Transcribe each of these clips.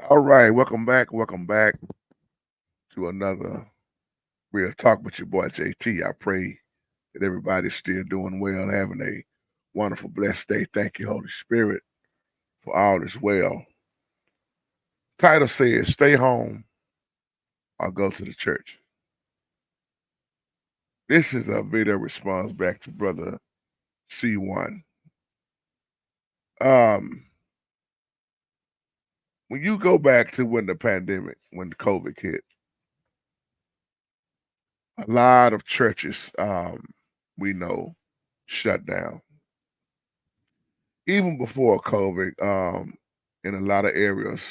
All right, welcome back. Welcome back to another Real Talk with your boy JT. I pray that everybody's still doing well and having a wonderful, blessed day. Thank you, Holy Spirit, for all is well. Title says, Stay home or go to the church. This is a video response back to Brother C1. Um, when you go back to when the pandemic, when COVID hit, a lot of churches, we know, shut down. Even before COVID, in a lot of areas,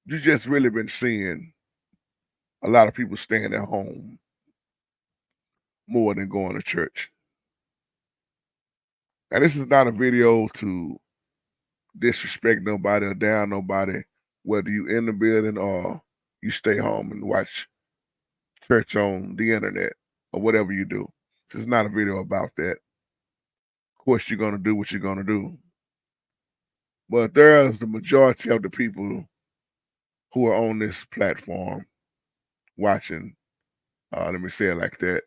you just really been seeing a lot of people staying at home more than going to church. And this is not a video to disrespect nobody or down nobody, whether you in the building or you stay home and watch church on the internet or whatever you do. This is not a video about that. Of course, you're gonna do what you're gonna do, but there's the majority of the people who are on this platform watching. Let me say it like that.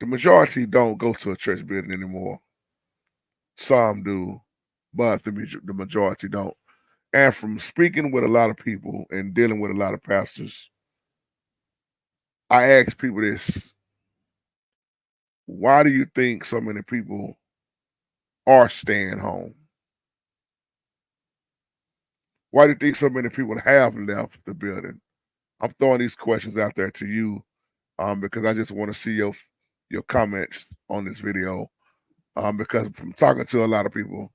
The majority don't go to a church building anymore. Some do, but the majority don't. And from speaking with a lot of people and dealing with a lot of pastors, I ask people this: why do you think so many people are staying home? Why do you think so many people have left the building? I'm throwing these questions out there to you because I just want to see your comments on this video. Because from talking to a lot of people,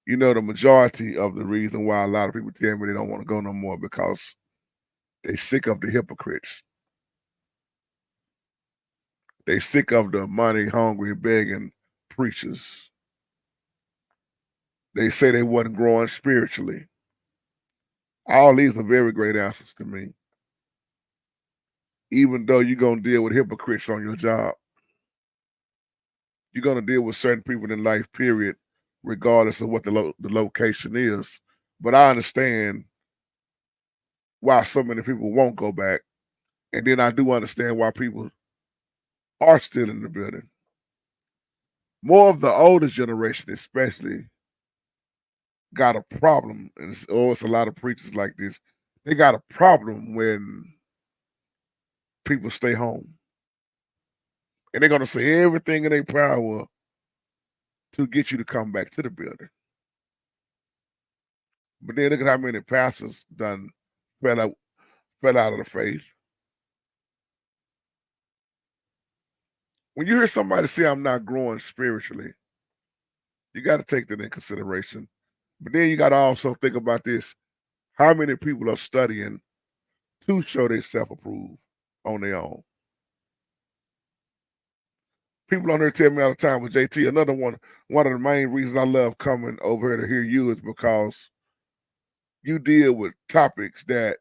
the majority of the reason why a lot of people tell me they don't want to go no more because they sick of the hypocrites. They sick of the money hungry, begging preachers. They say they wasn't growing spiritually. All these are very great answers to me. Even though you're gonna deal with hypocrites on your job, you're gonna deal with certain people in life, period, regardless of what the location is. But I understand why so many people won't go back, and then I do understand why people are still in the building. More of the older generation, especially, got a problem, and it's a lot of preachers like this. They got a problem when people stay home, and they're gonna say everything in their power to get you to come back to the building. But then look at how many pastors done fell out fell out of the faith. When you hear somebody say, "I'm not growing spiritually," you got to take that in consideration. But then you got to also think about this: how many people are studying to show they self-approve on their own? People on there tell me all the time with JT. Another one of the main reasons I love coming over here to hear you is because you deal with topics that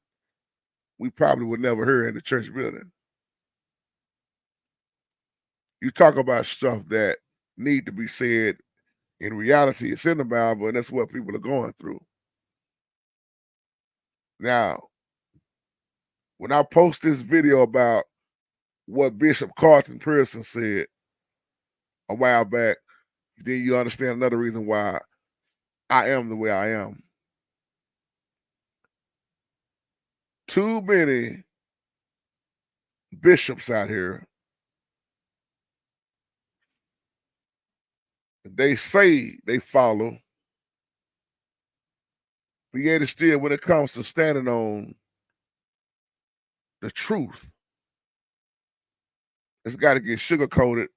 we probably would never hear in the church building. You talk about stuff that need to be said. In reality, it's in the Bible, and that's what people are going through. Now, when I post this video about what Bishop Carlton Pearson said a while back, then you understand another reason why I am the way I am. Too many bishops out here, they say they follow, but yet it's still when it comes to standing on the truth, it's got to get sugar coated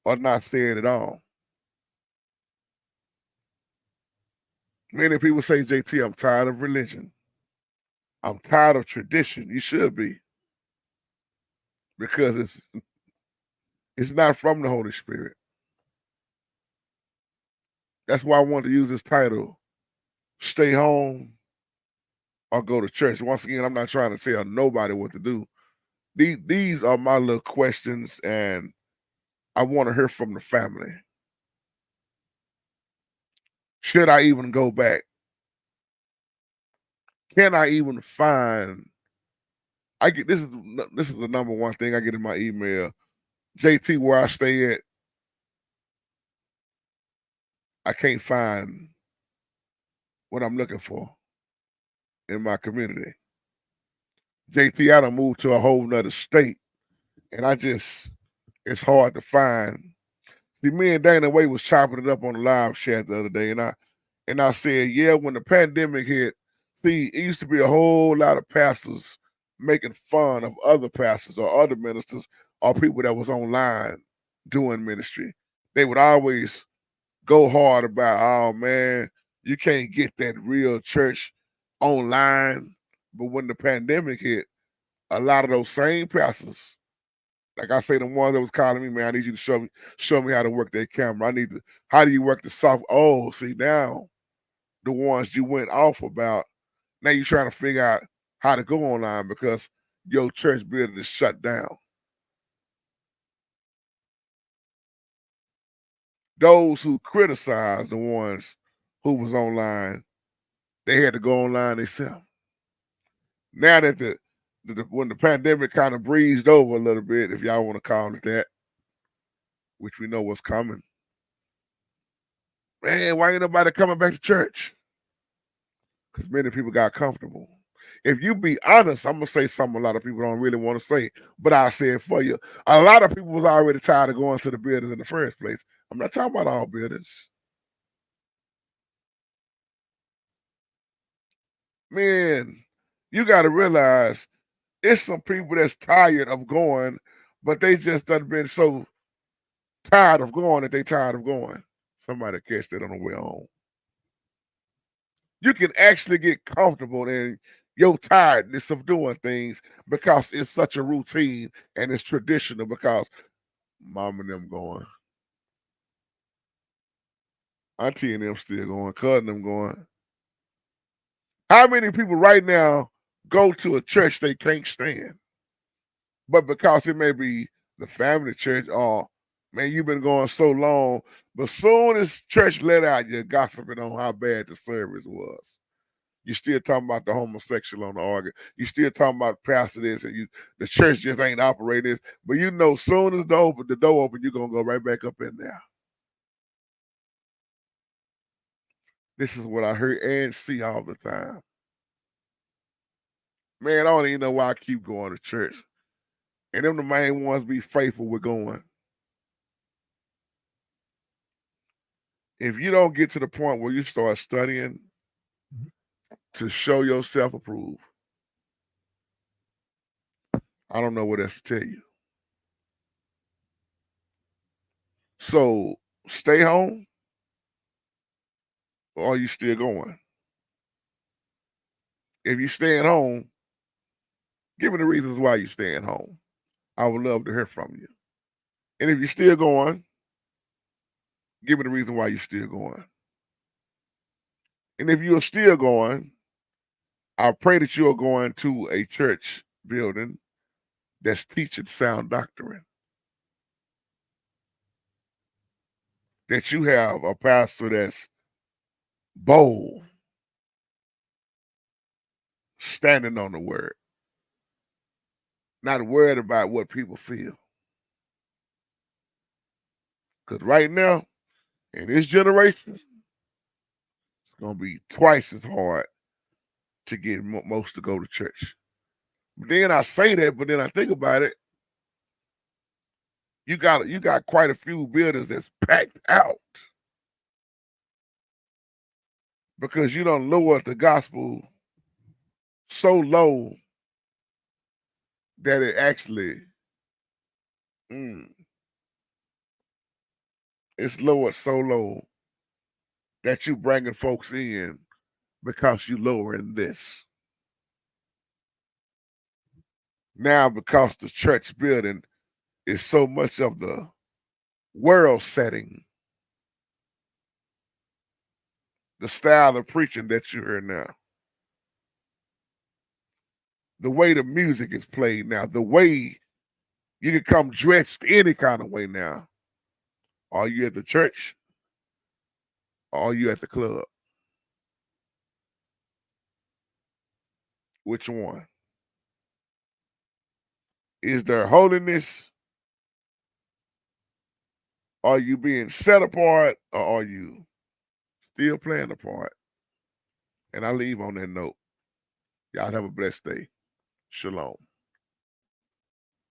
or not said at all. Many people say, JT, I'm tired of religion. I'm tired of tradition. You should be, because it's not from the Holy Spirit. That's why I wanted to use this title, Stay Home or Go to Church. Once again, I'm not trying to tell nobody what to do. These are my little questions, and I want to hear from the family. Should I even go back? Can I even find? I get this is the number one thing I get in my email. JT, where I stay at, I can't find what I'm looking for in my community. JT, I done moved to a whole nother state, and it's hard to find. See, me and Dana Way was chopping it up on the live chat the other day, and I said, yeah, when the pandemic hit, see, it used to be a whole lot of pastors making fun of other pastors or other ministers or people that was online doing ministry. They would always go hard about, oh man, you can't get that real church online. But when the pandemic hit, a lot of those same pastors, like I say, the ones that was calling me, man, I need you to show me how to work that camera. How do you work the soft? Oh, see now, the ones you went off about, now you're trying to figure out how to go online because your church building is shut down. Those who criticize the ones who was online, they had to go online themselves. Now that when the pandemic kind of breezed over a little bit, if y'all want to call it that, which we know what's coming, man, why ain't nobody coming back to church? Because many people got comfortable. If you be honest, I'm gonna say something a lot of people don't really want to say, but I'll say it for you. A lot of people was already tired of going to the buildings in the first place. I'm not talking about all buildings. Man, you got to realize it's some people that's tired of going, but they just done been so tired of going that they tired of going. Somebody catch that on the way home. You can actually get comfortable in your tiredness of doing things because it's such a routine and it's traditional because mom and them going, auntie and them still going, cousin them going. How many people right now go to a church they can't stand? But because it may be the family church or man, you've been going so long, but soon as church let out, you're gossiping on how bad the service was. You still talking about the homosexual on the organ. You still talking about pastor this, and the church just ain't operating this. But you know, soon as the door open, you're gonna go right back up in there. This is what I hear and see all the time. Man, I don't even know why I keep going to church. And them the main ones be faithful with going. If you don't get to the point where you start studying to show yourself approved, I don't know what else to tell you. So stay home or are you still going? If you staying home, give me the reasons why you're staying home. I would love to hear from you. And if you're still going, give me the reason why you're still going. And if you're still going, I pray that you're going to a church building that's teaching sound doctrine. That you have a pastor that's bold, standing on the word, not worried about what people feel. Because right now, in this generation, it's going to be twice as hard to get most to go to church. But then I say that, but then I think about it. You got quite a few buildings that's packed out because you don't lower the gospel so low that it actually it's lowered so low that you bringing folks in because you lowering this. Now because the church building is so much of the world setting, the style of preaching that you hear now, the way the music is played now, the way you can come dressed any kind of way now. Are you at the church? Or are you at the club? Which one? Is there holiness? Are you being set apart or are you still playing a part? And I leave on that note. Y'all have a blessed day. Shalom.